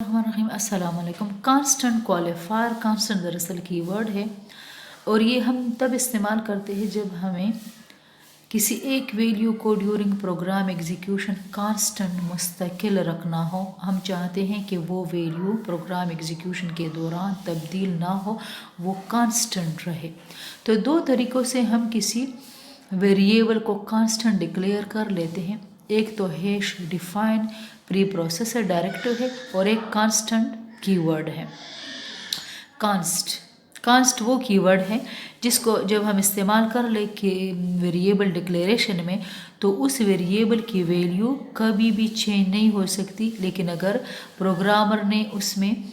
बिस्मिल्लाहिर्रहमानिर्रहीम। अस्सलाम वालेकुम। कांस्टेंट क्वालिफायर, कांस्टेंट दरअसल कीवर्ड है और ये हम तब इस्तेमाल करते हैं जब हमें किसी एक वैल्यू को ड्यूरिंग प्रोग्राम एग्जीक्यूशन कांस्टेंट मुस्तकिल रखना हो। हम चाहते हैं कि वो वैल्यू प्रोग्राम एग्जीक्यूशन के दौरान तब्दील ना हो, वो कांस्टेंट रहे। तो दो तरीक़ों से हम किसी वेरिएबल को कांस्टेंट डिक्लेयर कर लेते हैं। एक तो hash define pre processor directive है और एक कांस्टेंट कीवर्ड है। कांस्ट वो कीवर्ड है जिसको जब हम इस्तेमाल कर ले कि वेरिएबल डिक्लेरेशन में, तो उस वेरिएबल की वैल्यू कभी भी चेंज नहीं हो सकती, लेकिन अगर प्रोग्रामर ने उसमें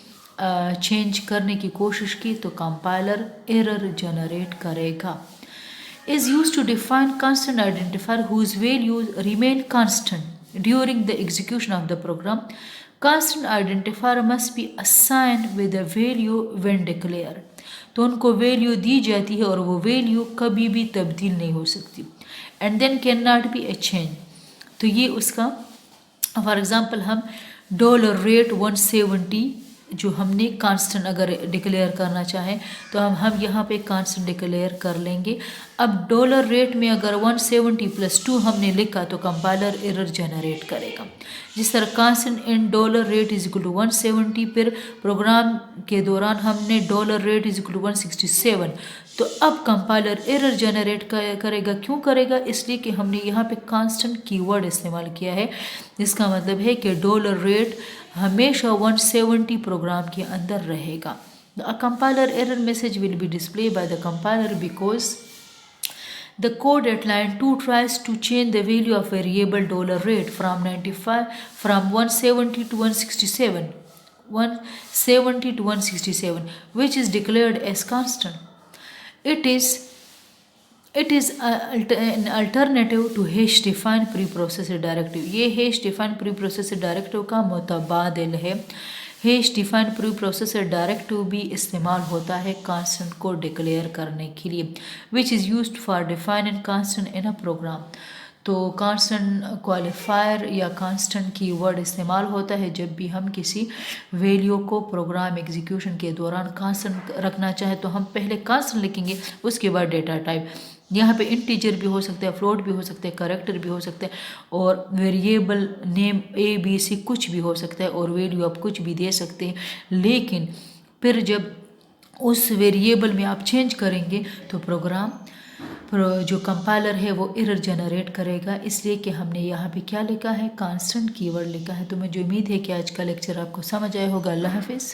चेंज करने की कोशिश की तो कंपाइलर एरर जनरेट करेगा। is used to define constant identifier whose values remain constant during the execution of the program. Constant identifier must be assigned with a value when declared. तो उनको वैल्यू दी जाती है और वो वैल्यू कभी भी तब्दील नहीं हो सकती। And then can not be a change. तो ये उसका फॉर एग्जांपल हम $rate 170 जो हमने कांस्टेंट अगर डिक्लेयर करना चाहें तो हम यहाँ पे कांस्टेंट डिक्लेयर कर लेंगे। अब $rate में अगर 170 + 2 हमने लिखा तो कंपाइलर एरर जनरेट करेगा। जिस तरह कांस्टेंट इन $rate = 170, फिर प्रोग्राम के दौरान हमने $rate = 167, तो अब कंपाइलर एरर जनरेट करेगा। क्यों करेगा? इसलिए कि हमने यहाँ पे कांस्टेंट कीवर्ड इस्तेमाल किया है। इसका मतलब है कि $rate हमेशा 170 प्रोग्राम के अंदर रहेगा। A compiler error message will be displayed by the compiler because the code at line 2 tries to change the value of variable $rate from 170 to 167, which is declared as constant. It is an alternative to hash define preprocessor directive. ये hash define preprocessor directive का मुतबादिल है। hash define preprocessor directive भी इस्तेमाल होता है constant को declare करने के लिए, which is used for defining constant in a program. तो कांस्टेंट क्वालिफायर या कांस्टेंट कीवर्ड इस्तेमाल होता है जब भी हम किसी वैल्यू को प्रोग्राम एग्जीक्यूशन के दौरान कांस्टेंट रखना चाहे तो हम पहले कांस्टेंट लिखेंगे, उसके बाद डेटा टाइप। यहाँ पे इंटीजर भी हो सकता है, फ्लोट भी हो सकता है, कैरेक्टर भी हो सकता है और वेरिएबल नेम ABC कुछ भी हो सकता है और वैल्यू आप कुछ भी दे सकते हैं। लेकिन फिर जब उस वेरिएबल में आप चेंज करेंगे तो प्रोग्राम जो कंपाइलर है वो एरर जनरेट करेगा। इसलिए कि हमने यहाँ पे क्या लिखा है, कांस्टेंट कीवर्ड लिखा है। तो मुझे उम्मीद है कि आज का लेक्चर आपको समझ आया होगा। अल्लाह हाफिज़।